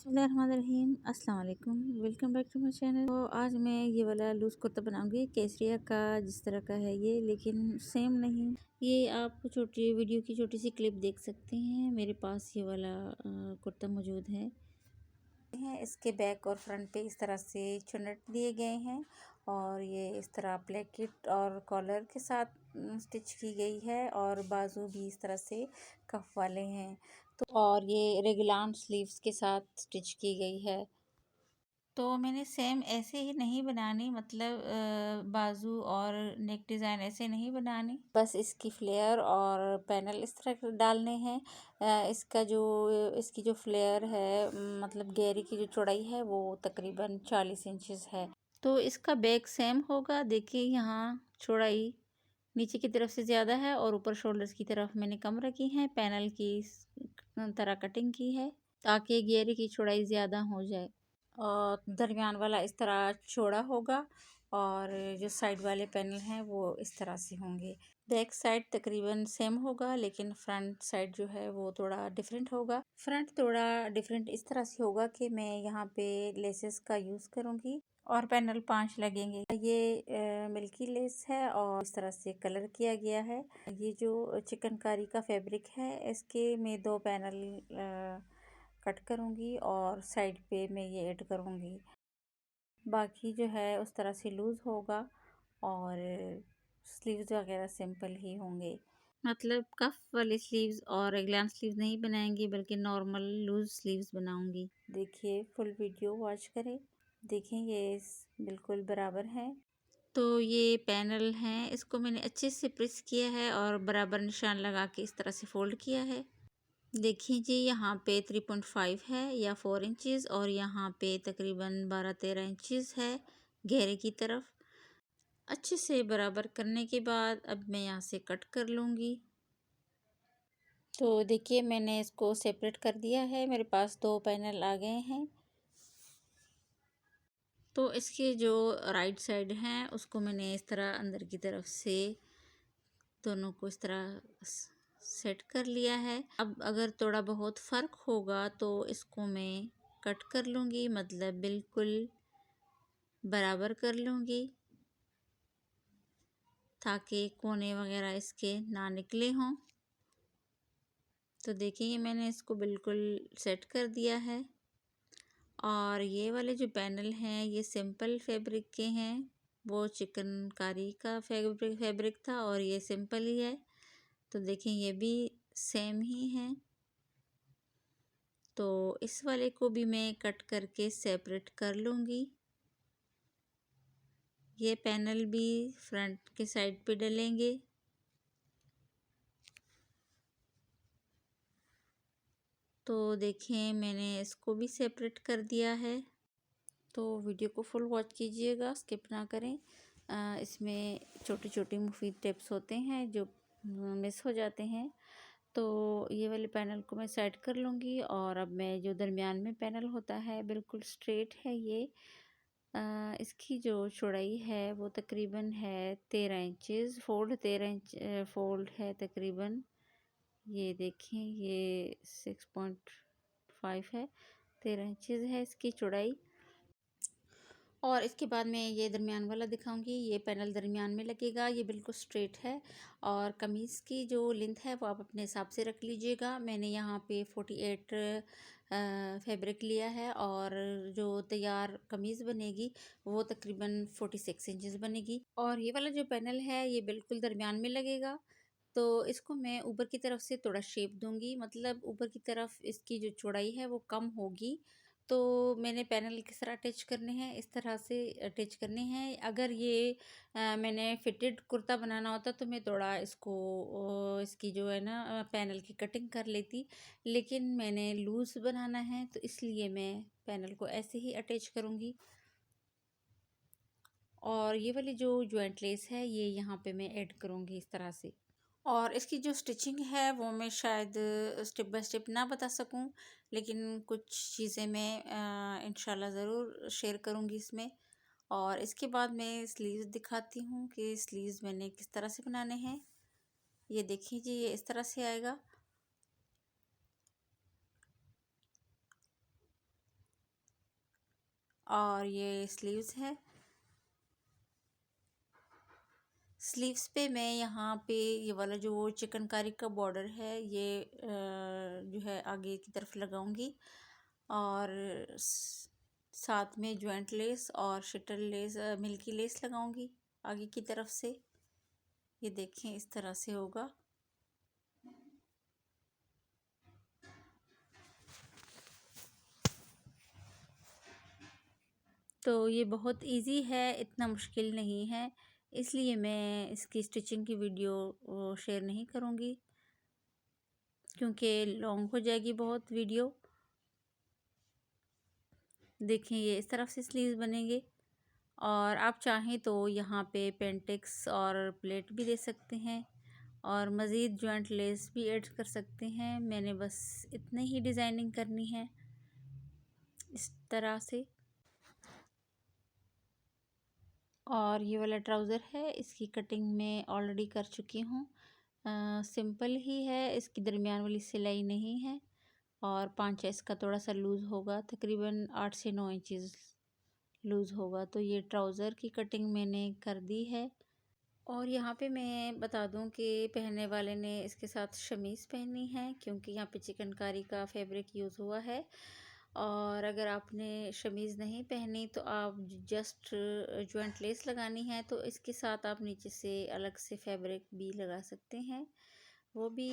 बिस्मिल्लाहिर्रहमानिर्रहीम, अस्सलाम वालेकुम। Welcome back to my channel. तो आज मैं ये वाला लूज़ कुर्ता बनाऊंगी केसरिया का, जिस तरह का है ये, लेकिन सेम नहीं। ये आप छोटी वीडियो की छोटी सी क्लिप देख सकते हैं। मेरे पास ये वाला कुर्ता मौजूद है। इसके बैक और फ्रंट पे इस तरह से चुन्नट दिए गए हैं और ये इस तरह प्लेकेट और कॉलर के साथ स्टिच की गई है और बाजू भी इस तरह से कफ वाले हैं। तो और ये रेगुलर स्लीव्स के साथ स्टिच की गई है। तो मैंने सेम ऐसे ही नहीं बनानी, मतलब बाजू और नेक डिज़ाइन ऐसे नहीं बनानी, बस इसकी फ्लेयर और पैनल इस तरह के डालने हैं। इसकी जो फ्लेयर है, मतलब घेरे की जो चौड़ाई है वो तकरीबन 40 इंचेस है। तो इसका बैक सेम होगा। देखिए यहाँ चौड़ाई नीचे की तरफ से ज़्यादा है और ऊपर शोल्डर्स की तरफ मैंने कम रखी है। पैनल की तरह कटिंग की है ताकि घेरे की चौड़ाई ज़्यादा हो जाए और दरमियान वाला इस तरह चौड़ा होगा और जो साइड वाले पैनल हैं वो इस तरह से होंगे। बैक साइड तकरीबन सेम होगा, लेकिन फ्रंट साइड जो है वो थोड़ा डिफरेंट होगा। फ्रंट थोड़ा डिफरेंट इस तरह से होगा कि मैं यहाँ पे लेसेस का यूज़ करूँगी और पैनल 5 लगेंगे। ये मिल्की लेस है और इस तरह से कलर किया गया है। ये जो चिकनकारी का फैब्रिक है, इसके मैं 2 पैनल कट करूँगी और साइड पे मैं ये ऐड करूँगी। बाकी जो है उस तरह से लूज़ होगा और स्लीव्स वगैरह सिंपल ही होंगे। मतलब कफ वाले स्लीव्स और रेगुलर स्लीव्स नहीं बनाएंगी, बल्कि नॉर्मल लूज स्लीव्स बनाऊंगी। देखिए फुल वीडियो वॉच करें। देखें ये बिल्कुल बराबर है। तो ये पैनल हैं, इसको मैंने अच्छे से प्रेस किया है और बराबर निशान लगा के इस तरह से फोल्ड किया है। देखिए जी, यहाँ पे 3.5 है या 4 इंचज़ और यहाँ पे तकरीबन 12-13 इंचज़ है घेरे की तरफ। अच्छे से बराबर करने के बाद अब मैं यहाँ से कट कर लूँगी। तो देखिए मैंने इसको सेपरेट कर दिया है, मेरे पास 2 पैनल आ गए हैं। तो इसके जो राइट साइड हैं उसको मैंने इस तरह अंदर की तरफ से दोनों को इस तरह सेट कर लिया है। अब अगर थोड़ा बहुत फ़र्क होगा तो इसको मैं कट कर लूँगी, मतलब बिल्कुल बराबर कर लूँगी ताकि कोने वगैरह इसके ना निकले हों। तो देखिए मैंने इसको बिल्कुल सेट कर दिया है और ये वाले जो पैनल हैं ये सिंपल फैब्रिक के हैं। वो चिकनकारी का फैब्रिक था और ये सिंपल ही है। तो देखें ये भी सेम ही है। तो इस वाले को भी मैं कट करके सेपरेट कर लूँगी। ये पैनल भी फ्रंट के साइड पे डलेंगे। तो देखें मैंने इसको भी सेपरेट कर दिया है। तो वीडियो को फुल वॉच कीजिएगा, स्किप ना करें। इसमें छोटे छोटे मुफीद टिप्स होते हैं जो मिस हो जाते हैं। तो ये वाले पैनल को मैं साइड कर लूँगी और अब मैं जो दरमियान में पैनल होता है बिल्कुल स्ट्रेट है ये। इसकी जो चौड़ाई है वो तकरीबन है 13 इंचज़। फोल्ड 13 इंच फोल्ड है तकरीबन। ये देखें ये 6.5 है, 13 इंचज़ है इसकी चौड़ाई। और इसके बाद मैं ये दरमियान वाला दिखाऊंगी। ये पैनल दरमियान में लगेगा, ये बिल्कुल स्ट्रेट है। और कमीज़ की जो लेंथ है वो आप अपने हिसाब से रख लीजिएगा। मैंने यहाँ पे 48 फैब्रिक लिया है और जो तैयार कमीज़ बनेगी वो तकरीबन 46 इंचज़ बनेगी। और ये वाला जो पैनल है ये बिल्कुल दरमियान में लगेगा। तो इसको मैं ऊपर की तरफ से थोड़ा शेप दूंगी, मतलब ऊपर की तरफ इसकी जो चौड़ाई है वो कम होगी। तो मैंने पैनल किस तरह अटैच करने हैं, इस तरह से अटैच करने हैं। अगर ये मैंने फिटेड कुर्ता बनाना होता तो मैं थोड़ा इसको इसकी जो है ना पैनल की कटिंग कर लेती, लेकिन मैंने लूज़ बनाना है तो इसलिए मैं पैनल को ऐसे ही अटैच करूँगी। और ये वाली जो जॉइंट लेस है ये यहाँ पे मैं ऐड करूँगी इस तरह से। और इसकी जो स्टिचिंग है वो मैं शायद स्टेप बाय स्टेप ना बता सकूं, लेकिन कुछ चीज़ें मैं इंशाल्लाह ज़रूर शेयर करूंगी इसमें। और इसके बाद मैं स्लीव्स दिखाती हूँ कि स्लीव्स मैंने किस तरह से बनाने हैं। ये देखिए जी, ये इस तरह से आएगा। और ये स्लीव्स है। स्लीव्स पे मैं यहाँ पे ये वाला जो चिकनकारी का बॉर्डर है ये जो है आगे की तरफ लगाऊंगी, और साथ में ज्वाइंट लेस और शटल लेस, मिल्की लेस लगाऊंगी आगे की तरफ से। ये देखें इस तरह से होगा। तो ये बहुत इजी है, इतना मुश्किल नहीं है, इसलिए मैं इसकी स्टिचिंग की वीडियो शेयर नहीं करूँगी क्योंकि लॉन्ग हो जाएगी बहुत वीडियो। देखें ये इस तरफ से स्लीव्स बनेंगे, और आप चाहें तो यहाँ पे पेंटेक्स और प्लेट भी दे सकते हैं और मज़ीद जॉइंट लेस भी ऐड कर सकते हैं। मैंने बस इतने ही डिज़ाइनिंग करनी है इस तरह से। और ये वाला ट्राउज़र है, इसकी कटिंग मैं ऑलरेडी कर चुकी हूँ। सिंपल ही है, इसकी दरमियान वाली सिलाई नहीं है, और पांचा इसका थोड़ा सा लूज़ होगा, तकरीबन 8 से 9 इंचज़ लूज़ होगा। तो ये ट्राउज़र की कटिंग मैंने कर दी है। और यहाँ पे मैं बता दूँ कि पहनने वाले ने इसके साथ शमीज़ पहनी है क्योंकि यहाँ पे चिकनकारी का फैब्रिक यूज़ हुआ है। और अगर आपने शमीज़ नहीं पहनी तो आप जस्ट जॉइंट लेस लगानी है तो इसके साथ आप नीचे से अलग से फैब्रिक भी लगा सकते हैं। वो भी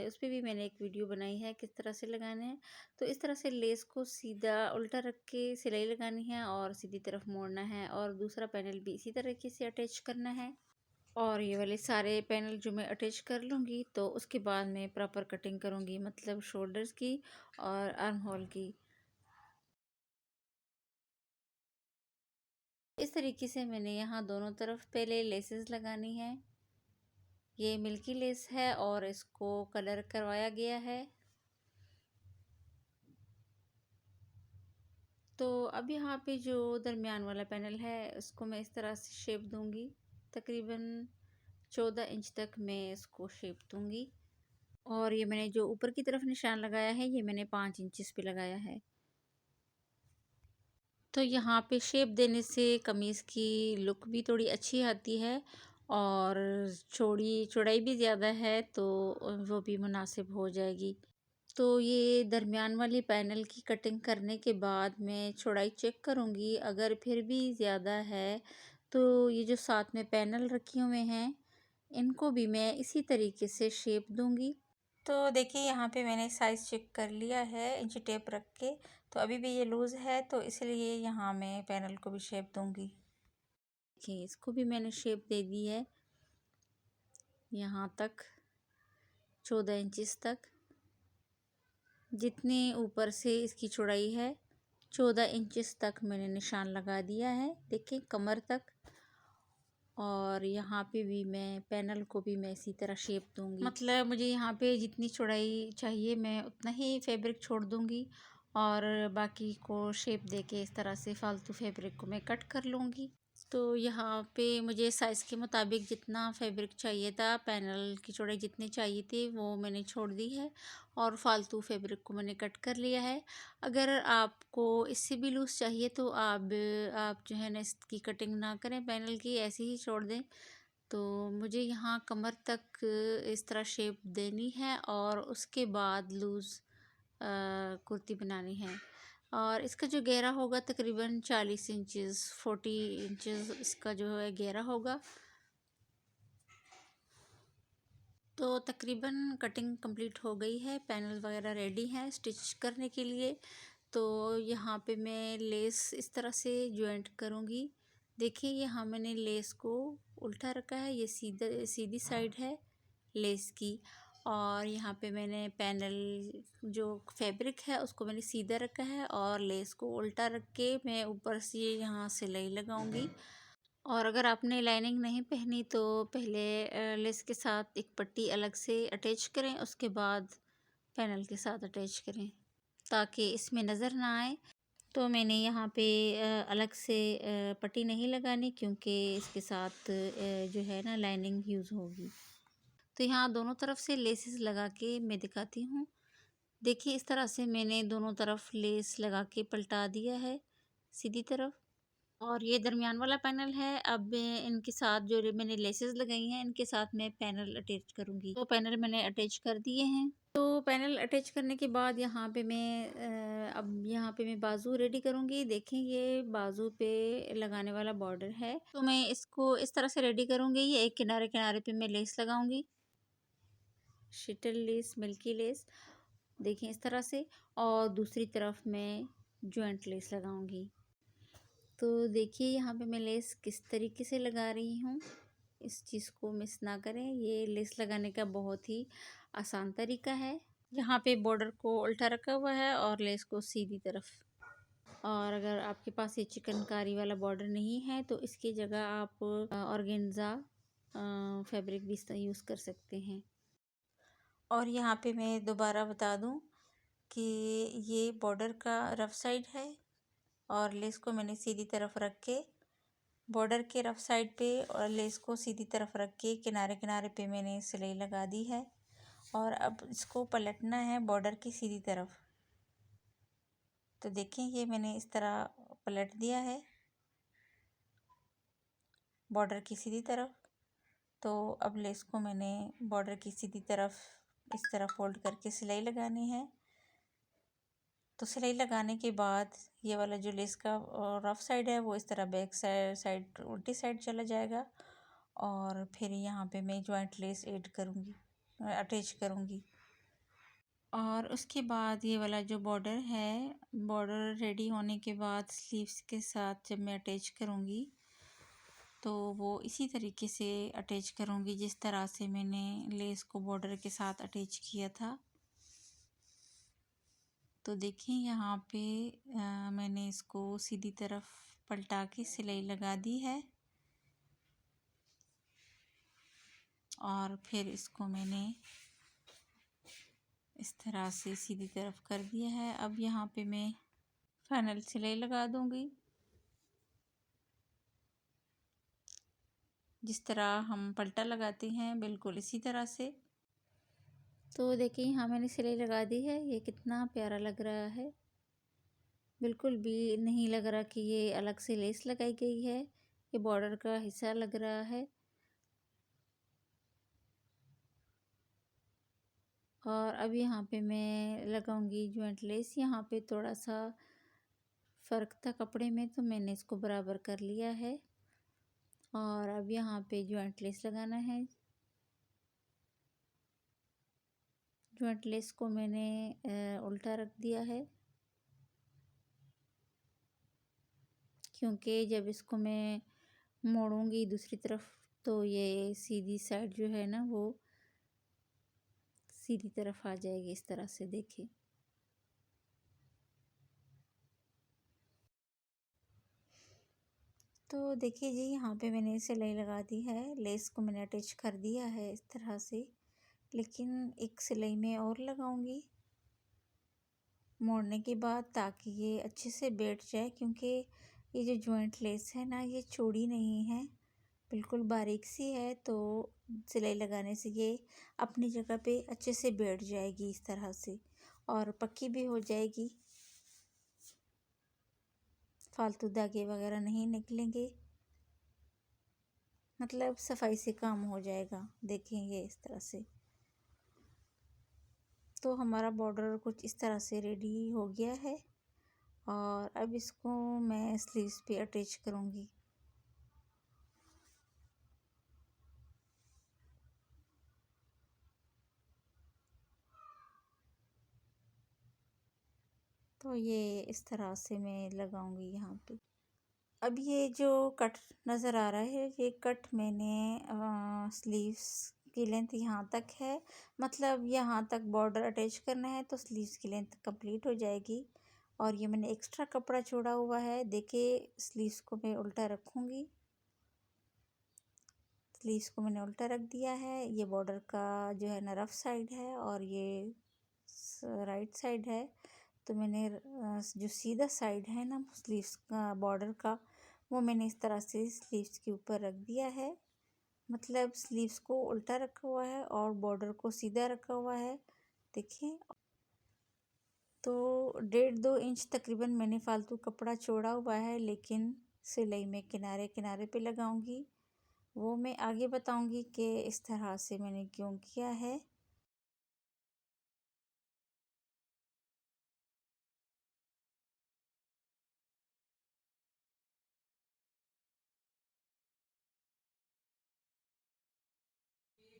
उस पर भी मैंने एक वीडियो बनाई है किस तरह से लगाना है। तो इस तरह से लेस को सीधा उल्टा रख के सिलाई लगानी है और सीधी तरफ मोड़ना है, और दूसरा पैनल भी इसी तरीके से अटैच करना है। और ये वाले सारे पैनल जो मैं अटैच कर लूँगी तो उसके बाद मैं प्रॉपर कटिंग करूँगी, मतलब शोल्डर्स की और आर्म होल की। इस तरीके से मैंने यहाँ दोनों तरफ पहले लेसेस लगानी है। ये मिल्की लेस है और इसको कलर करवाया गया है। तो अब यहाँ पे जो दरमियान वाला पैनल है उसको मैं इस तरह से शेप दूंगी, तकरीबन 14 इंच तक मैं इसको शेप दूंगी। और ये मैंने जो ऊपर की तरफ निशान लगाया है ये मैंने 5 इंचेस पे लगाया है। तो यहाँ पे शेप देने से कमीज़ की लुक भी थोड़ी अच्छी आती है, और चौड़ाई भी ज़्यादा है तो वो भी मुनासिब हो जाएगी। तो ये दरमियान वाली पैनल की कटिंग करने के बाद मैं चौड़ाई चेक करूँगी, अगर फिर भी ज़्यादा है तो ये जो साथ में पैनल रखे हुए हैं इनको भी मैं इसी तरीके से शेप दूँगी। तो देखिए यहाँ पे मैंने साइज़ चेक कर लिया है इंची टेप रख के, तो अभी भी ये लूज़ है तो इसलिए यहाँ मैं पैनल को भी शेप दूँगी। देखिए इसको भी मैंने शेप दे दी है यहाँ तक 14 इंचेस तक, जितने ऊपर से इसकी चौड़ाई है 14 इंचेस तक मैंने निशान लगा दिया है। देखिए कमर तक। और यहाँ पे भी मैं पैनल को भी मैं इसी तरह शेप दूंगी, मतलब मुझे यहाँ पे जितनी चौड़ाई चाहिए मैं उतना ही फैब्रिक छोड़ दूंगी, और बाकी को शेप देके इस तरह से फालतू फैब्रिक को मैं कट कर लूँगी। तो यहाँ पे मुझे साइज़ के मुताबिक जितना फैब्रिक चाहिए था, पैनल की चौड़ाई जितनी चाहिए थी वो मैंने छोड़ दी है, और फालतू फैब्रिक को मैंने कट कर लिया है। अगर आपको इससे भी लूज़ चाहिए तो आप जो है ना इसकी कटिंग ना करें, पैनल की ऐसे ही छोड़ दें। तो मुझे यहाँ कमर तक इस तरह शेप देनी है और उसके बाद लूज़ कुर्ती बनानी है। और इसका जो घेरा होगा तकरीबन 40 इंचज़ 40 इंचज़ इसका जो है घेरा होगा। तो तकरीबन कटिंग कंप्लीट हो गई है, पैनल वगैरह रेडी हैं स्टिच करने के लिए। तो यहाँ पे मैं लेस इस तरह से जॉइंट करूँगी। देखिए यहाँ मैंने लेस को उल्टा रखा है, ये सीधी साइड है लेस की, और यहाँ पे मैंने पैनल जो फैब्रिक है उसको मैंने सीधा रखा है और लेस को उल्टा रख के मैं ऊपर से यहाँ सिलाई लगाऊंगी। और अगर आपने लाइनिंग नहीं पहनी तो पहले लेस के साथ एक पट्टी अलग से अटैच करें, उसके बाद पैनल के साथ अटैच करें ताकि इसमें नज़र ना आए। तो मैंने यहाँ पे अलग से पट्टी नहीं लगानी क्योंकि इसके साथ जो है ना लाइनिंग यूज़ होगी। तो यहाँ दोनों तरफ से लेसेस लगा के मैं दिखाती हूँ। देखिए इस तरह से मैंने दोनों तरफ लेस लगा के पलटा दिया है सीधी तरफ। और ये दरमियान वाला पैनल है। अब इनके साथ जो मैंने लेसेस लगाई हैं इनके साथ मैं पैनल अटैच करूँगी। तो पैनल मैंने अटैच कर दिए हैं। तो पैनल अटैच करने के बाद यहाँ पे मैं अब यहाँ पे मैं बाजू रेडी करूँगी। देखें ये बाजू पे लगाने वाला बॉर्डर है, तो मैं इसको इस तरह से रेडी करूँगी। ये एक किनारे किनारे पे मैं लेस लगाऊंगी, शिटल लेस, मिल्की लेस, देखें इस तरह से। और दूसरी तरफ मैं जॉइंट लेस लगाऊंगी। तो देखिए यहाँ पे मैं लेस किस तरीके से लगा रही हूँ, इस चीज़ को मिस ना करें। ये लेस लगाने का बहुत ही आसान तरीका है। यहाँ पे बॉर्डर को उल्टा रखा हुआ है और लेस को सीधी तरफ। और अगर आपके पास ये चिकनकारी वाला बॉर्डर नहीं है तो इसकी जगह आप ऑर्गेन्जा फैब्रिक भी यूज़ कर सकते हैं। और यहाँ पे मैं दोबारा बता दूँ कि ये बॉर्डर का रफ साइड है और लेस को मैंने सीधी तरफ रख के बॉर्डर के रफ साइड पे और लेस को सीधी तरफ रख के किनारे किनारे पे मैंने सिलाई लगा दी है। और अब इसको पलटना है बॉर्डर की सीधी तरफ। तो देखें ये मैंने इस तरह पलट दिया है बॉर्डर की सीधी तरफ। तो अब लेस को मैंने बॉर्डर की सीधी तरफ इस तरह फोल्ड करके सिलाई लगानी है। तो सिलाई लगाने के बाद ये वाला जो लेस का रफ साइड है वो इस तरह बैक साइड उल्टी साइड चला जाएगा। और फिर यहाँ पे मैं जॉइंट लेस ऐड करूँगी, अटैच करूँगी। और उसके बाद ये वाला जो बॉर्डर है, बॉर्डर रेडी होने के बाद स्लीव्स के साथ जब मैं अटैच करूँगी तो वो इसी तरीके से अटैच करूँगी जिस तरह से मैंने लेस को बॉर्डर के साथ अटैच किया था। तो देखिए यहाँ पे मैंने इसको सीधी तरफ पलटा के सिलाई लगा दी है और फिर इसको मैंने इस तरह से सीधी तरफ कर दिया है। अब यहाँ पे मैं फाइनल सिलाई लगा दूँगी जिस तरह हम पल्टा लगाते हैं, बिल्कुल इसी तरह से। तो देखिए यहाँ मैंने सिलाई लगा दी है। ये कितना प्यारा लग रहा है, बिल्कुल भी नहीं लग रहा कि ये अलग से लेस लगाई गई है, ये बॉर्डर का हिस्सा लग रहा है। और अब यहाँ पे मैं लगाऊंगी जॉइंट लेस। यहाँ पे थोड़ा सा फ़र्क था कपड़े में तो मैंने इसको बराबर कर लिया है। और अब यहाँ पे जॉइंट लेस लगाना है। जॉइंट लेस को मैंने उल्टा रख दिया है क्योंकि जब इसको मैं मोड़ूंगी दूसरी तरफ तो ये सीधी साइड जो है ना वो सीधी तरफ आ जाएगी इस तरह से। देखिए तो देखिए जी यहाँ पे मैंने सिलाई लगा दी है, लेस को मैंने अटैच कर दिया है इस तरह से। लेकिन एक सिलाई में और लगाऊंगी मोड़ने के बाद ताकि ये अच्छे से बैठ जाए, क्योंकि ये जो जॉइंट लेस है ना ये चौड़ी नहीं है, बिल्कुल बारीक सी है। तो सिलाई लगाने से ये अपनी जगह पे अच्छे से बैठ जाएगी इस तरह से और पक्की भी हो जाएगी, फालतू धागे वगैरह नहीं निकलेंगे, मतलब सफाई से काम हो जाएगा। देखेंगे इस तरह से। तो हमारा बॉर्डर कुछ इस तरह से रेडी हो गया है और अब इसको मैं स्लीव्स पे अटैच करूँगी। तो ये इस तरह से मैं लगाऊंगी यहाँ पे। अब ये जो कट नज़र आ रहा है ये कट मैंने स्लीव्स की लेंथ यहाँ तक है, मतलब यहाँ तक बॉर्डर अटैच करना है तो स्लीव्स की लेंथ कंप्लीट हो जाएगी। और ये मैंने एक्स्ट्रा कपड़ा छोड़ा हुआ है। देखिए स्लीव्स को मैं उल्टा रखूँगी, स्लीव्स को मैंने उल्टा रख दिया है। ये बॉर्डर का जो है ना रफ साइड है और ये राइट साइड है। तो मैंने जो सीधा साइड है ना स्लीव्स का बॉर्डर का वो मैंने इस तरह से स्लीव्स के ऊपर रख दिया है, मतलब स्लीव्स को उल्टा रखा हुआ है और बॉर्डर को सीधा रखा हुआ है। देखिए तो 1.5-2 इंच तकरीबन मैंने फालतू कपड़ा छोड़ा हुआ है, लेकिन सिलाई में किनारे किनारे पे लगाऊंगी। वो मैं आगे बताऊंगी कि इस तरह से मैंने क्यों किया है।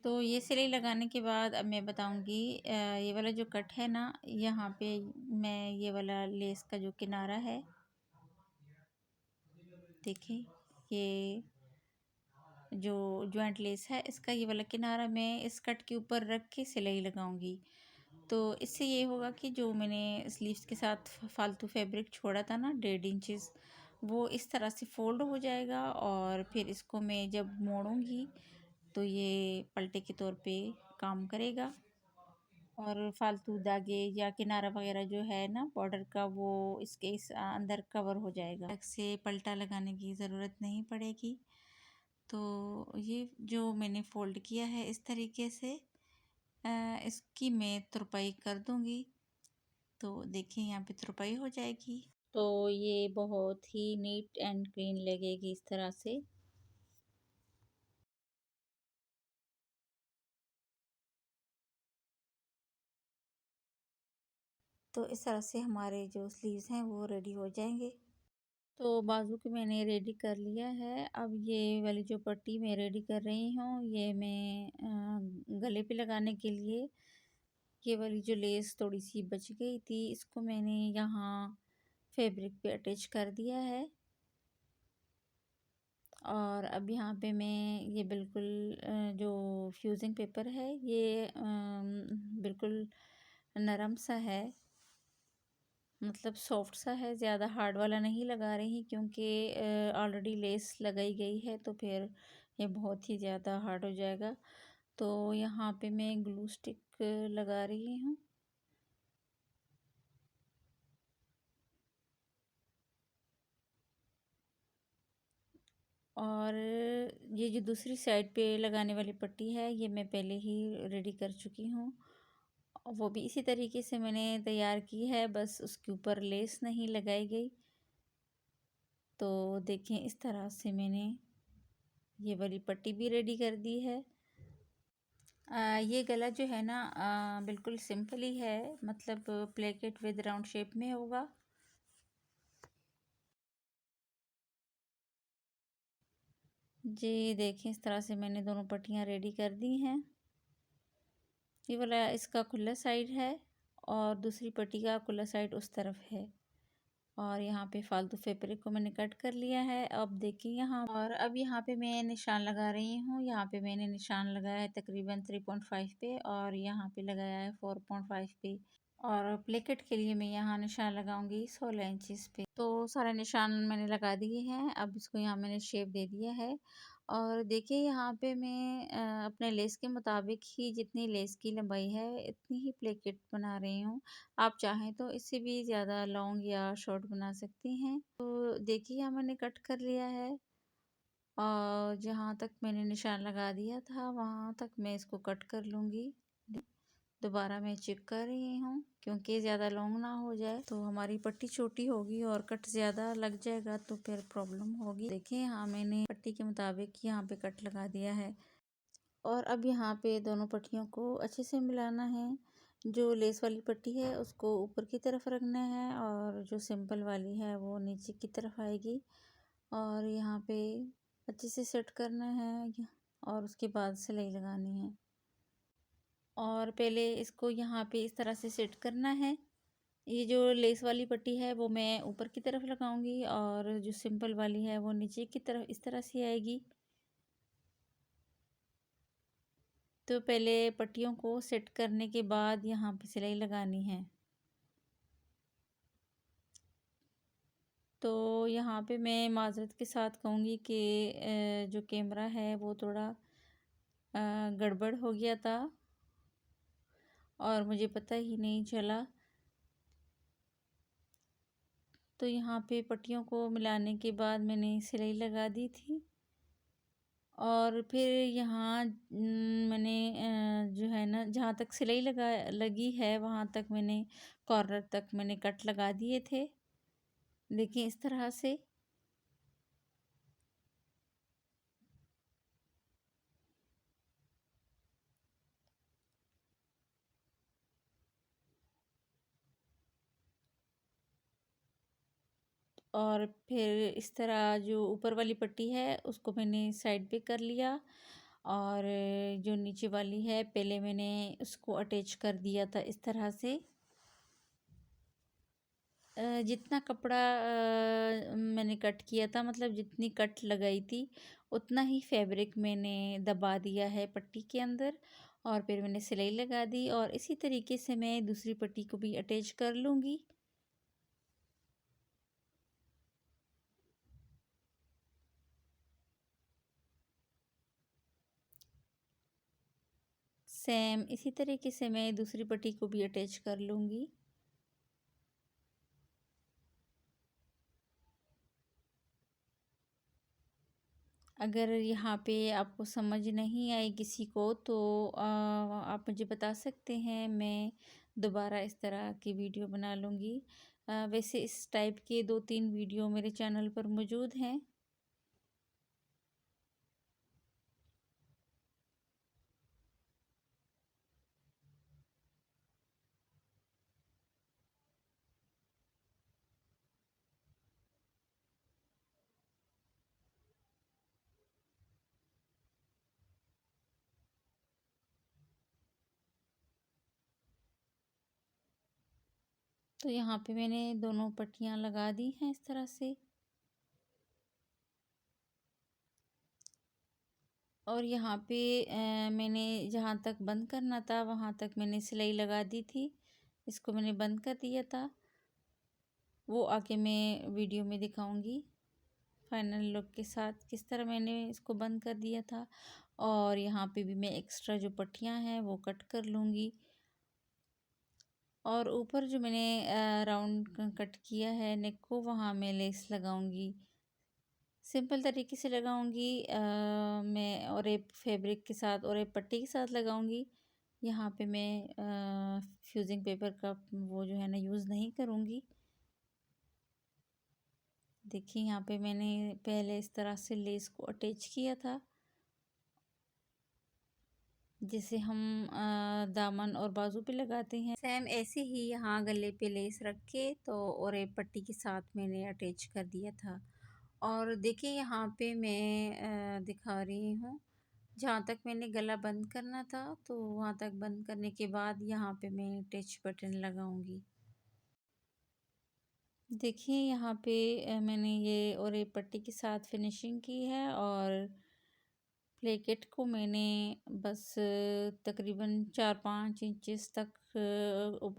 तो ये सिलाई लगाने के बाद अब मैं बताऊंगी ये वाला जो कट है ना, यहाँ पे मैं ये वाला लेस का जो किनारा है, देखिए ये जो ज्वाइंट लेस है इसका ये वाला किनारा मैं इस कट के ऊपर रख के सिलाई लगाऊंगी। तो इससे ये होगा कि जो मैंने स्लीव्स के साथ फालतू फैब्रिक छोड़ा था ना 1.5 इंचेस, वो इस तरह से फोल्ड हो जाएगा और फिर इसको मैं जब मोड़ूंगी तो ये पलटे के तौर पे काम करेगा और फालतू दागे या किनारा वगैरह जो है ना बॉर्डर का, वो इसके इस अंदर कवर हो जाएगा। अलग से पलटा लगाने की ज़रूरत नहीं पड़ेगी। तो ये जो मैंने फोल्ड किया है इस तरीके से, इसकी मैं तुरपाई कर दूंगी। तो देखिए यहाँ पे तुरपाई हो जाएगी तो ये बहुत ही नीट एंड क्लीन लगेगी इस तरह से। तो इस तरह से हमारे जो स्लीव्स हैं वो रेडी हो जाएंगे। तो बाजू के मैंने रेडी कर लिया है। अब ये वाली जो पट्टी मैं रेडी कर रही हूँ, ये मैं गले पे लगाने के लिए ये वाली जो लेस थोड़ी सी बच गई थी, इसको मैंने यहाँ फैब्रिक पे अटैच कर दिया है। और अब यहाँ पे मैं ये बिल्कुल जो फ्यूजिंग पेपर है ये बिल्कुल नरम सा है, मतलब सॉफ्ट सा है, ज़्यादा हार्ड वाला नहीं लगा रही क्योंकि ऑलरेडी लेस लगाई गई है, तो फिर ये बहुत ही ज़्यादा हार्ड हो जाएगा। तो यहाँ पे मैं ग्लू स्टिक लगा रही हूँ। और ये जो दूसरी साइड पे लगाने वाली पट्टी है ये मैं पहले ही रेडी कर चुकी हूँ, वो भी इसी तरीके से मैंने तैयार की है, बस उसके ऊपर लेस नहीं लगाई गई। तो देखें इस तरह से मैंने ये वाली पट्टी भी रेडी कर दी है। ये गला जो है ना बिल्कुल सिंपल ही है, मतलब प्लेकेट विद राउंड शेप में होगा। जी देखें इस तरह से मैंने दोनों पट्टियाँ रेडी कर दी हैं। ये वाला इसका खुला साइड है और दूसरी पट्टी का खुला साइड उस तरफ है। और यहाँ पे फालतू फैब्रिक को मैंने कट कर लिया है। अब देखिए यहाँ, और अब यहाँ पे मैं निशान लगा रही हूँ। यहाँ पे मैंने निशान लगाया है तकरीबन 3.5 पे और यहाँ पे लगाया है 4.5 पे। और प्लेकेट के लिए मैं यहाँ निशान लगाऊंगी 16 इंचेस पे। तो सारे निशान मैंने लगा दिए हैं। अब इसको यहाँ मैंने शेप दे दिया है। और देखिए यहाँ पे मैं अपने लेस के मुताबिक ही जितनी लेस की लंबाई है इतनी ही प्लेकेट बना रही हूँ। आप चाहें तो इससे भी ज़्यादा लॉन्ग या शॉर्ट बना सकती हैं। तो देखिए यहाँ मैंने कट कर लिया है और जहाँ तक मैंने निशान लगा दिया था वहाँ तक मैं इसको कट कर लूँगी। दोबारा मैं चेक कर रही हूँ क्योंकि ज़्यादा लॉन्ग ना हो जाए तो हमारी पट्टी छोटी होगी और कट ज़्यादा लग जाएगा तो फिर प्रॉब्लम होगी। देखिए यहाँ मैंने पट्टी के मुताबिक यहाँ पे कट लगा दिया है। और अब यहाँ पे दोनों पट्टियों को अच्छे से मिलाना है। जो लेस वाली पट्टी है उसको ऊपर की तरफ रखना है और जो सिंपल वाली है वो नीचे की तरफ आएगी। और यहाँ पे अच्छे से सेट करना है और उसके बाद सिलाई लगानी है। और पहले इसको यहाँ पे इस तरह से सेट करना है। ये जो लेस वाली पट्टी है वो मैं ऊपर की तरफ लगाऊंगी और जो सिंपल वाली है वो नीचे की तरफ इस तरह से आएगी। तो पहले पट्टियों को सेट करने के बाद यहाँ पे सिलाई लगानी है। तो यहाँ पे मैं माजरत के साथ कहूँगी कि जो कैमरा है वो थोड़ा गड़बड़ हो गया था और मुझे पता ही नहीं चला। तो यहाँ पे पट्टियों को मिलाने के बाद मैंने सिलाई लगा दी थी और फिर यहाँ मैंने जो है ना, जहाँ तक सिलाई लगी है वहाँ तक मैंने, कॉर्नर तक मैंने कट लगा दिए थे। देखिए इस तरह से। और फिर इस तरह जो ऊपर वाली पट्टी है उसको मैंने साइड पे कर लिया, और जो नीचे वाली है पहले मैंने उसको अटैच कर दिया था इस तरह से। जितना कपड़ा मैंने कट किया था, मतलब जितनी कट लगाई थी उतना ही फैब्रिक मैंने दबा दिया है पट्टी के अंदर, और फिर मैंने सिलाई लगा दी, और इसी तरीके से मैं दूसरी पट्टी को भी अटैच कर लूँगी। सेम इसी तरीके से मैं दूसरी पट्टी को भी अटैच कर लूँगी। अगर यहाँ पे आपको समझ नहीं आई किसी को तो आप मुझे बता सकते हैं, मैं दोबारा इस तरह की वीडियो बना लूँगी। वैसे इस टाइप के 2-3 वीडियो मेरे चैनल पर मौजूद हैं। तो यहाँ पे मैंने दोनों पट्टियाँ लगा दी हैं इस तरह से। और यहाँ पे मैंने जहाँ तक बंद करना था वहाँ तक मैंने सिलाई लगा दी थी। इसको मैंने बंद कर दिया था, वो आगे मैं वीडियो में दिखाऊंगी फाइनल लुक के साथ किस तरह मैंने इसको बंद कर दिया था। और यहाँ पे भी मैं एक्स्ट्रा जो पट्टियाँ हैं वो कट कर लूँगी। और ऊपर जो मैंने राउंड कट किया है नेक को, वहाँ मैं लेस लगाऊंगी। सिंपल तरीके से लगाऊंगी मैं, और एक फैब्रिक के साथ और एक पट्टी के साथ लगाऊंगी। यहाँ पे मैं फ्यूजिंग पेपर का वो जो है ना यूज़ नहीं करूँगी। देखिए यहाँ पे मैंने पहले इस तरह से लेस को अटैच किया था, जिसे हम दामन और बाजू पे लगाते हैं। सेम ऐसे ही यहाँ गले पे लेस रख के तो और एक पट्टी के साथ मैंने अटैच कर दिया था। और देखिए यहाँ पे मैं दिखा रही हूँ, जहाँ तक मैंने गला बंद करना था तो वहाँ तक बंद करने के बाद यहाँ पे मैं अटैच बटन लगाऊंगी। देखिए यहाँ पे मैंने ये और एक पट्टी के साथ फिनिशिंग की है, और प्लेकेट को मैंने बस तकरीबन 4-5 इंचेस तक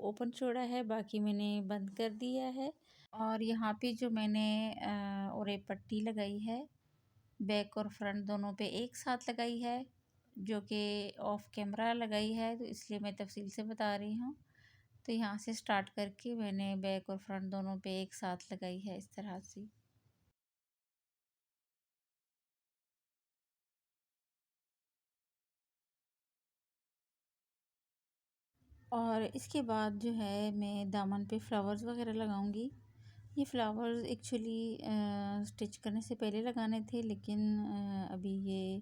ओपन छोड़ा है, बाकी मैंने बंद कर दिया है। और यहाँ पे जो मैंने और एक पट्टी लगाई है, बैक और फ्रंट दोनों पे एक साथ लगाई है, जो कि ऑफ कैमरा लगाई है, तो इसलिए मैं तफसील से बता रही हूँ। तो यहाँ से स्टार्ट करके मैंने बैक और फ्रंट दोनों पे एक साथ लगाई है इस तरह से। और इसके बाद जो है मैं दामन पे फ्लावर्स वगैरह लगाऊंगी। ये फ्लावर्स एक्चुअली स्टिच करने से पहले लगाने थे, लेकिन अभी ये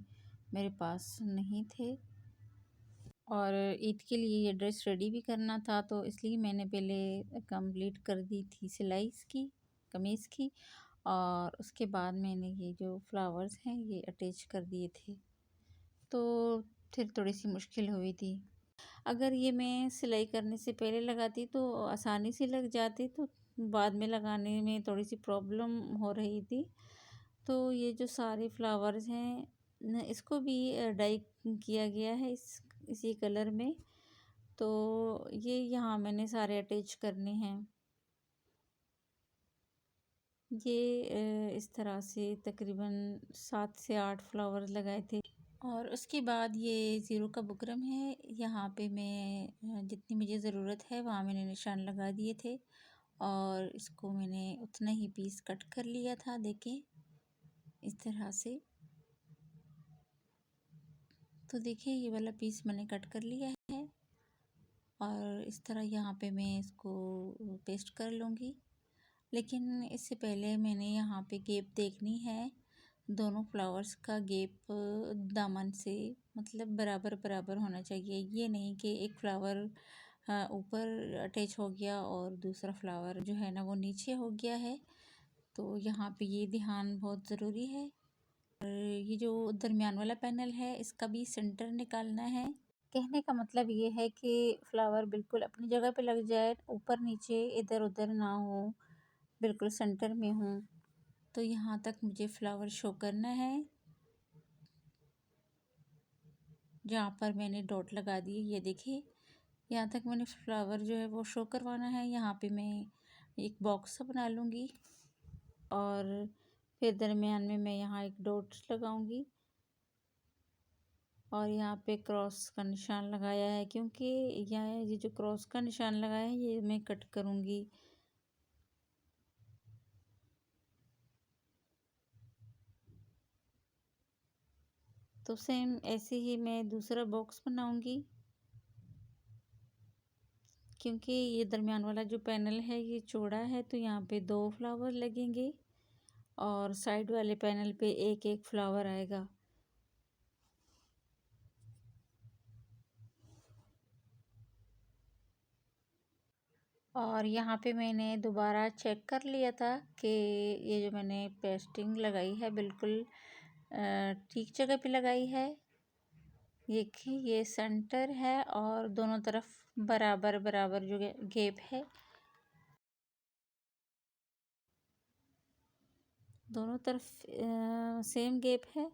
मेरे पास नहीं थे, और ईद के लिए ये ड्रेस रेडी भी करना था, तो इसलिए मैंने पहले कंप्लीट कर दी थी सिलाई इसकी, कमीज़ की। और उसके बाद मैंने ये जो फ्लावर्स हैं ये अटैच कर दिए थे, तो फिर थोड़ी सी मुश्किल हुई थी। अगर ये मैं सिलाई करने से पहले लगाती तो आसानी से लग जाती, तो बाद में लगाने में थोड़ी सी प्रॉब्लम हो रही थी। तो ये जो सारे फ्लावर्स हैं इसको भी डाई किया गया है इसी कलर में। तो ये यहाँ मैंने सारे अटैच करने हैं। ये इस तरह से तकरीबन 7 से 8 फ्लावर्स लगाए थे। और उसके बाद ये ज़ीरो का बुकरम है, यहाँ पे मैं जितनी मुझे ज़रूरत है वहाँ मैंने निशान लगा दिए थे, और इसको मैंने उतना ही पीस कट कर लिया था, देखें इस तरह से। तो देखिए ये वाला पीस मैंने कट कर लिया है और इस तरह यहाँ पे मैं इसको पेस्ट कर लूँगी। लेकिन इससे पहले मैंने यहाँ पे गैप देखनी है, दोनों फ्लावर्स का गैप दामन से मतलब बराबर बराबर होना चाहिए। ये नहीं कि एक फ्लावर ऊपर अटैच हो गया और दूसरा फ्लावर जो है ना वो नीचे हो गया है। तो यहाँ पे ये ध्यान बहुत ज़रूरी है। और ये जो दरमियान वाला पैनल है इसका भी सेंटर निकालना है। कहने का मतलब ये है कि फ्लावर बिल्कुल अपनी जगह पे लग जाए, ऊपर नीचे इधर उधर ना हो, बिल्कुल सेंटर में हूँ। तो यहाँ तक मुझे फ्लावर शो करना है। जहाँ पर मैंने डॉट लगा दिए ये देखिए, यहाँ तक मैंने फ्लावर जो है वो शो करवाना है। यहाँ पे मैं एक बॉक्स बना लूँगी और फिर दरमियान में मैं यहाँ एक डॉट लगाऊंगी और यहाँ पे क्रॉस का निशान लगाया है, क्योंकि ये जो क्रॉस का निशान लगाया है ये मैं कट करूँगी। तो सेम ऐसे ही मैं दूसरा बॉक्स बनाऊंगी, क्योंकि ये दरमियान वाला जो पैनल है ये चौड़ा है तो यहाँ पे 2 फ्लावर लगेंगे और साइड वाले पैनल पे एक एक फ्लावर आएगा। और यहाँ पे मैंने दोबारा चेक कर लिया था कि ये जो मैंने पेस्टिंग लगाई है बिल्कुल ठीक जगह पे लगाई है। देखिए ये सेंटर है और दोनों तरफ बराबर बराबर जो गैप है, दोनों तरफ सेम गैप है।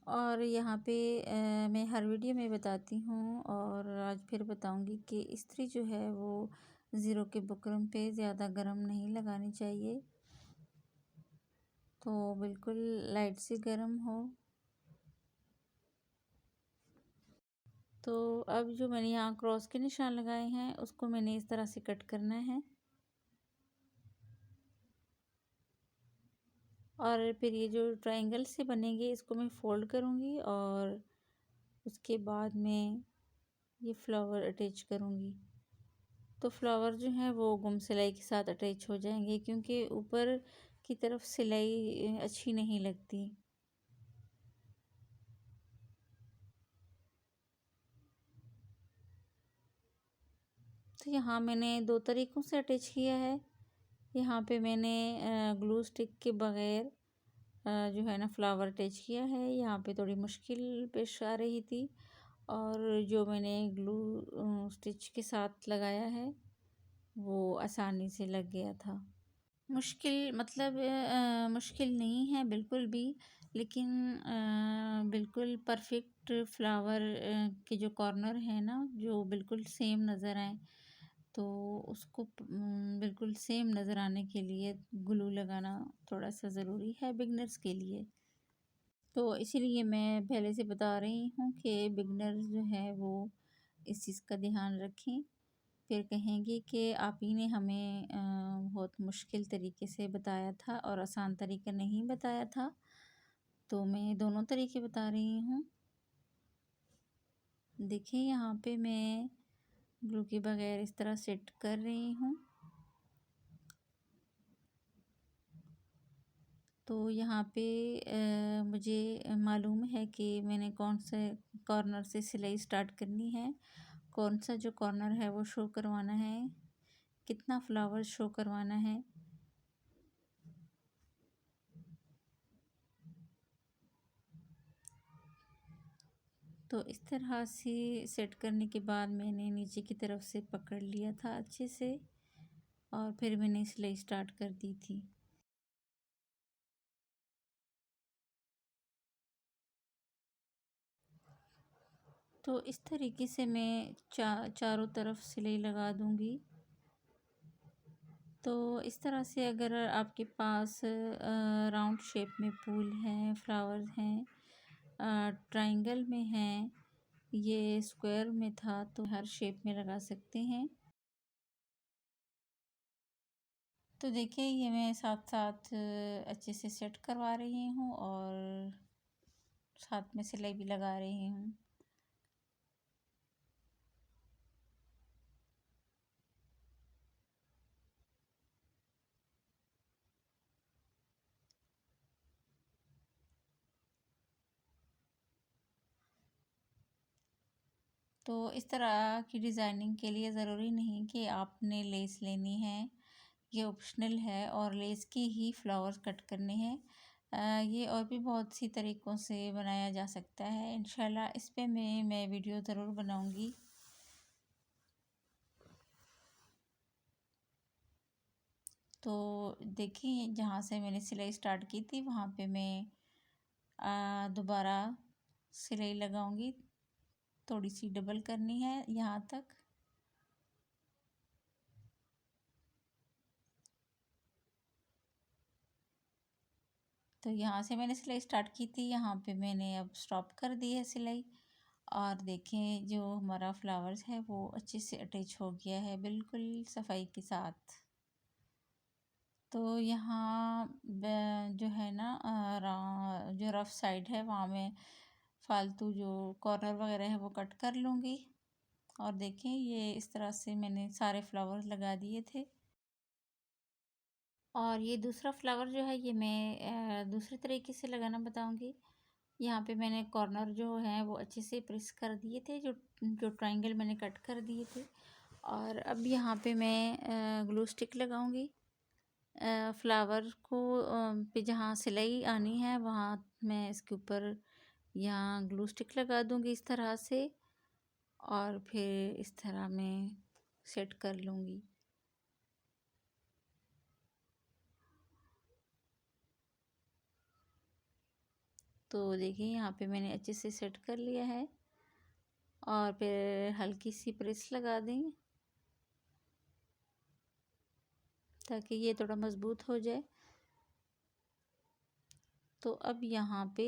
और यहाँ पे मैं हर वीडियो में बताती हूँ और आज फिर बताऊँगी कि इस्त्री जो है वो ज़ीरो के बुकरम पे ज़्यादा गर्म नहीं लगानी चाहिए, तो बिल्कुल लाइट से गर्म हो। तो अब जो मैंने यहाँ क्रॉस के निशान लगाए हैं उसको मैंने इस तरह से कट करना है और फिर ये जो ट्रायंगल से बनेंगे इसको मैं फोल्ड करूँगी और उसके बाद मैं ये फ्लावर अटैच करूँगी। तो फ्लावर जो है वो गुम सिलाई के साथ अटैच हो जाएंगे, क्योंकि ऊपर की तरफ सिलाई अच्छी नहीं लगती। तो यहाँ मैंने 2 तरीक़ों से अटैच किया है। यहाँ पे मैंने ग्लू स्टिक के बग़ैर जो है ना फ्लावर अटैच किया है। यहाँ पे थोड़ी मुश्किल पेश आ रही थी और जो मैंने ग्लू स्टिच के साथ लगाया है वो आसानी से लग गया था। मुश्किल मतलब मुश्किल नहीं है बिल्कुल भी, लेकिन बिल्कुल परफेक्ट फ्लावर के जो कॉर्नर है ना जो बिल्कुल सेम नज़र आए, तो उसको बिल्कुल सेम नज़र आने के लिए ग्लू लगाना थोड़ा सा ज़रूरी है बिगनर्स के लिए। तो इसीलिए मैं पहले से बता रही हूँ कि बिगनर्स जो है वो इस चीज़ का ध्यान रखें। फिर कहेंगे कि आप ही ने हमें बहुत मुश्किल तरीके से बताया था और आसान तरीका नहीं बताया था। तो मैं दोनों तरीके बता रही हूँ। देखिए यहाँ पे मैं ग्लू के बगैर इस तरह सेट कर रही हूँ। तो यहाँ पे मुझे मालूम है कि मैंने कौन से कॉर्नर से सिलाई स्टार्ट करनी है, कौन सा जो कॉर्नर है वो शो करवाना है, कितना फ्लावर शो करवाना है। तो इस तरह से सेट करने के बाद मैंने नीचे की तरफ से पकड़ लिया था अच्छे से और फिर मैंने सिलाई स्टार्ट कर दी थी। तो इस तरीके से मैं चारों तरफ सिलाई लगा दूंगी। तो इस तरह से अगर आपके पास राउंड शेप में फूल हैं, फ्लावर्स हैं, ट्रायंगल में हैं, ये स्क्वायर में था, तो हर शेप में लगा सकते हैं। तो देखिए ये मैं साथ साथ अच्छे से सेट करवा रही हूँ और साथ में सिलाई भी लगा रही हूँ। तो इस तरह की डिज़ाइनिंग के लिए ज़रूरी नहीं कि आपने लेस लेनी है, ये ऑप्शनल है और लेस की ही फ्लावर्स कट करने हैं। ये और भी बहुत सी तरीक़ों से बनाया जा सकता है। इंशाल्लाह इस पे मैं वीडियो ज़रूर बनाऊंगी। तो देखिए, जहाँ से मैंने सिलाई स्टार्ट की थी वहाँ पे मैं दोबारा सिलाई लगाऊंगी। थोड़ी सी डबल करनी है यहाँ तक। तो यहाँ से मैंने सिलाई स्टार्ट की थी, यहाँ पे मैंने अब स्टॉप कर दी है सिलाई। और देखें, जो हमारा फ्लावर्स है वो अच्छे से अटैच हो गया है बिल्कुल सफाई के साथ। तो यहाँ जो है ना, जो रफ साइड है वहाँ में फालतू जो कॉर्नर वगैरह है वो कट कर लूँगी। और देखें, ये इस तरह से मैंने सारे फ्लावर्स लगा दिए थे। और ये दूसरा फ्लावर जो है ये मैं दूसरे तरीके से लगाना बताऊंगी। यहाँ पे मैंने कॉर्नर जो है वो अच्छे से प्रेस कर दिए थे, जो जो ट्रायंगल मैंने कट कर दिए थे। और अब यहाँ पे मैं ग्लू स्टिक लगाऊंगी। फ्लावर को पे जहाँ सिलाई आनी है वहाँ मैं इसके ऊपर यहाँ ग्लू स्टिक लगा दूंगी इस तरह से। और फिर इस तरह मैं सेट कर लूँगी। तो देखिए, यहाँ पे मैंने अच्छे से सेट कर लिया है। और फिर हल्की सी प्रेस लगा दें ताकि ये थोड़ा मज़बूत हो जाए। तो अब यहाँ पे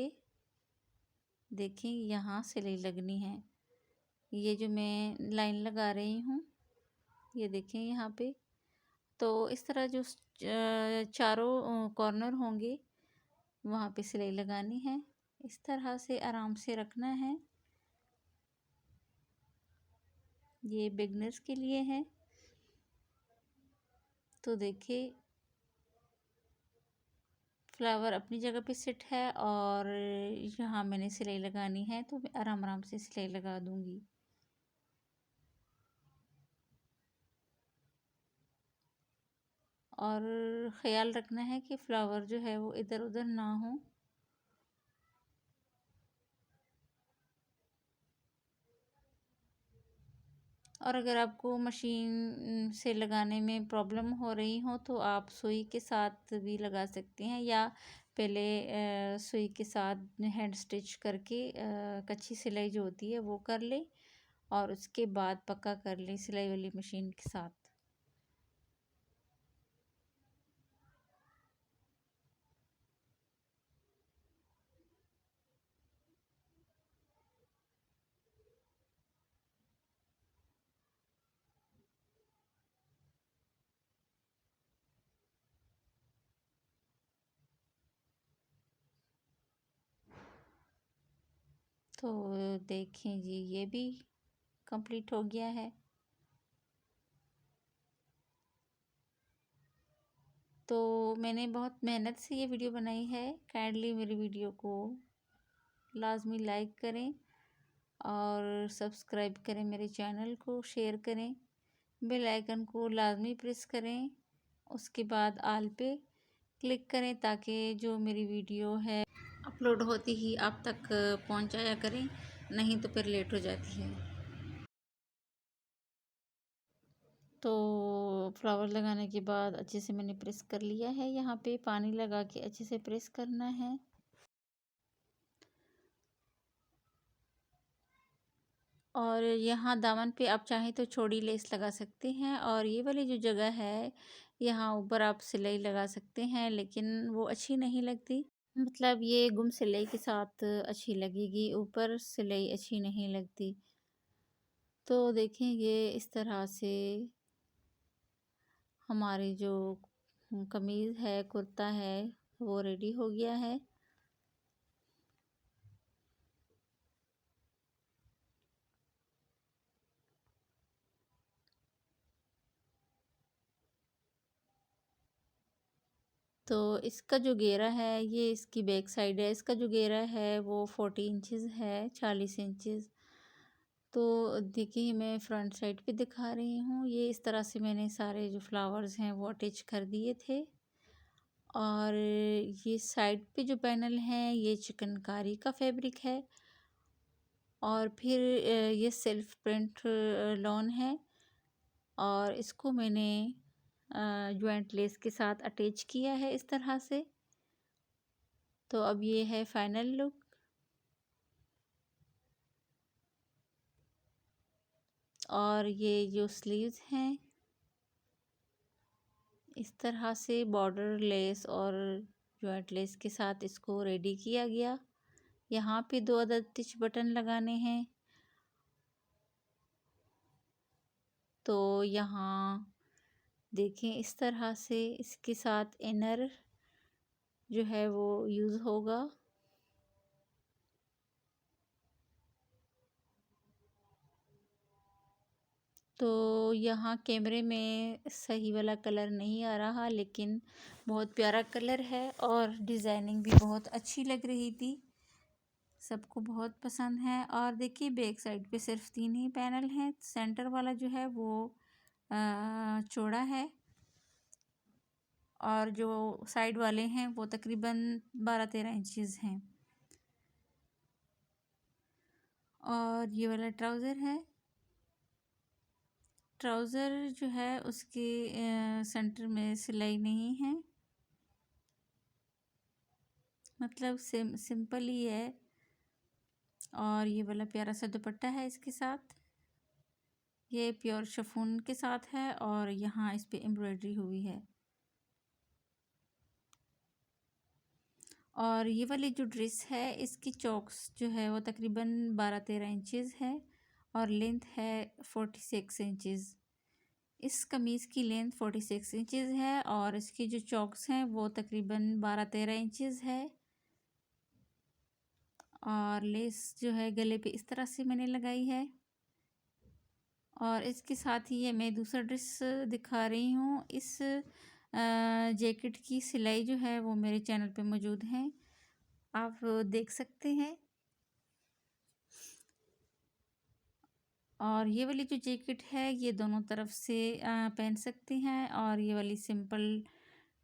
देखें, यहाँ सिलाई लगनी है। ये जो मैं लाइन लगा रही हूँ, ये देखें यहाँ पे। तो इस तरह जो चारों कॉर्नर होंगे वहाँ पे सिलाई लगानी है। इस तरह से आराम से रखना है। ये बिगनर्स के लिए है। तो देखिए, फ्लावर अपनी जगह पे सेट है और यहाँ मैंने सिलाई लगानी है, तो मैं आराम आराम से सिलाई लगा दूंगी। और ख़याल रखना है कि फ्लावर जो है वो इधर उधर ना हो। और अगर आपको मशीन से लगाने में प्रॉब्लम हो रही हो तो आप सुई के साथ भी लगा सकते हैं, या पहले सुई के साथ हैंड स्टिच करके कच्ची सिलाई जो होती है वो कर ले और उसके बाद पक्का कर ले सिलाई वाली मशीन के साथ। तो देखें जी, ये भी कंप्लीट हो गया है। तो मैंने बहुत मेहनत से ये वीडियो बनाई है। काइंडली मेरी वीडियो को लाजमी लाइक करें और सब्सक्राइब करें मेरे चैनल को, शेयर करें, बेल आइकन को लाजमी प्रेस करें। उसके बाद आल पे क्लिक करें ताकि जो मेरी वीडियो है अपलोड होती ही आप तक पहुंचाया करें, नहीं तो फिर लेट हो जाती है। तो फ्लावर लगाने के बाद अच्छे से मैंने प्रेस कर लिया है। यहाँ पे पानी लगा के अच्छे से प्रेस करना है। और यहाँ दामन पे आप चाहें तो चौड़ी लेस लगा सकते हैं, और ये वाली जो जगह है यहाँ ऊपर आप सिलाई लगा सकते हैं, लेकिन वो अच्छी नहीं लगती। मतलब ये गुम सिलाई के साथ अच्छी लगेगी, ऊपर सिलाई अच्छी नहीं लगती। तो देखें, ये इस तरह से हमारी जो कमीज़ है, कुर्ता है, वो रेडी हो गया है। तो इसका जो घेरा है ये इसकी बैक साइड है। इसका जो घेरा है वो 40 इंचज़ है, 40 इंचज़। तो देखिए मैं फ्रंट साइड पे दिखा रही हूँ। ये इस तरह से मैंने सारे जो फ्लावर्स हैं वो अटैच कर दिए थे। और ये साइड पे जो पैनल है ये चिकनकारी का फैब्रिक है। और फिर ये सेल्फ प्रिंट लॉन है और इसको मैंने ज्वाइंट लेस के साथ अटैच किया है इस तरह से। तो अब ये है फाइनल लुक। और ये जो स्लीव्स हैं इस तरह से बॉर्डर लेस और ज्वाइंट लेस के साथ इसको रेडी किया गया। यहाँ पे 2 अदद स्टिच बटन लगाने हैं। तो यहाँ देखें इस तरह से इसके साथ इनर जो है वो यूज़ होगा। तो यहाँ कैमरे में सही वाला कलर नहीं आ रहा, लेकिन बहुत प्यारा कलर है और डिज़ाइनिंग भी बहुत अच्छी लग रही थी, सबको बहुत पसंद है। और देखिए बैक साइड पे सिर्फ 3 ही पैनल हैं। सेंटर वाला जो है वो चौड़ा है और जो साइड वाले हैं वो तकरीबन 12-13 इंचज़ हैं। और ये वाला ट्राउज़र है। ट्राउज़र जो है उसके सेंटर में सिलाई नहीं है, मतलब सिंपल ही है। और ये वाला प्यारा सा दुपट्टा है इसके साथ। ये प्योर शिफॉन के साथ है और यहाँ इस पे एम्ब्रॉयडरी हुई है। और ये वाली जो ड्रेस है इसकी चौक्स जो है वो तकरीबन 12-13 इंचज़ है और लेंथ है 46 इंचज़। इस कमीज़ की लेंथ 46 इंचज़ है और इसकी जो चौक्स हैं वो तकरीबन 12-13 इंचज़ है। और लेस जो है गले पे इस तरह से मैंने लगाई है। और इसके साथ ही ये मैं दूसरा ड्रेस दिखा रही हूँ। इस जैकेट की सिलाई जो है वो मेरे चैनल पे मौजूद है, आप देख सकते हैं। और ये वाली जो जैकेट है ये दोनों तरफ से पहन सकते हैं। और ये वाली सिंपल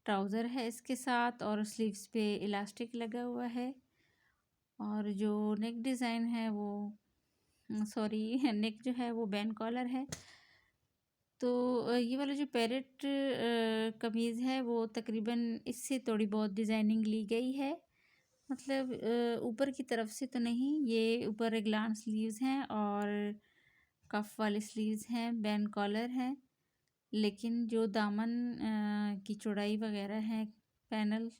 ट्राउज़र है इसके साथ और स्लीव्स पे इलास्टिक लगा हुआ है। और जो नेक डिज़ाइन है वो सॉरी नेक जो है वो बैन कॉलर है। तो ये वाला जो पैरेट कमीज़ है वो तकरीबन इससे थोड़ी बहुत डिज़ाइनिंग ली गई है, मतलब ऊपर की तरफ से तो नहीं। ये ऊपर रेगलान स्लीव्स हैं और कफ वाले स्लीव्स हैं, बैन कॉलर है। लेकिन जो दामन की चौड़ाई वगैरह है पैनल,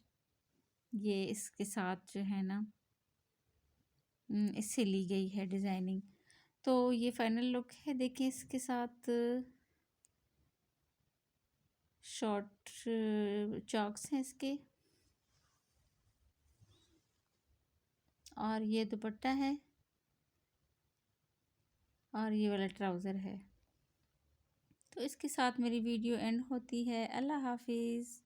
ये इसके साथ जो है ना इससे ली गई है डिज़ाइनिंग। तो ये फाइनल लुक है। देखिए इसके साथ शॉर्ट चॉक्स हैं इसके। और ये दुपट्टा है और ये वाला ट्राउज़र है। तो इसके साथ मेरी वीडियो एंड होती है। अल्लाह हाफिज़।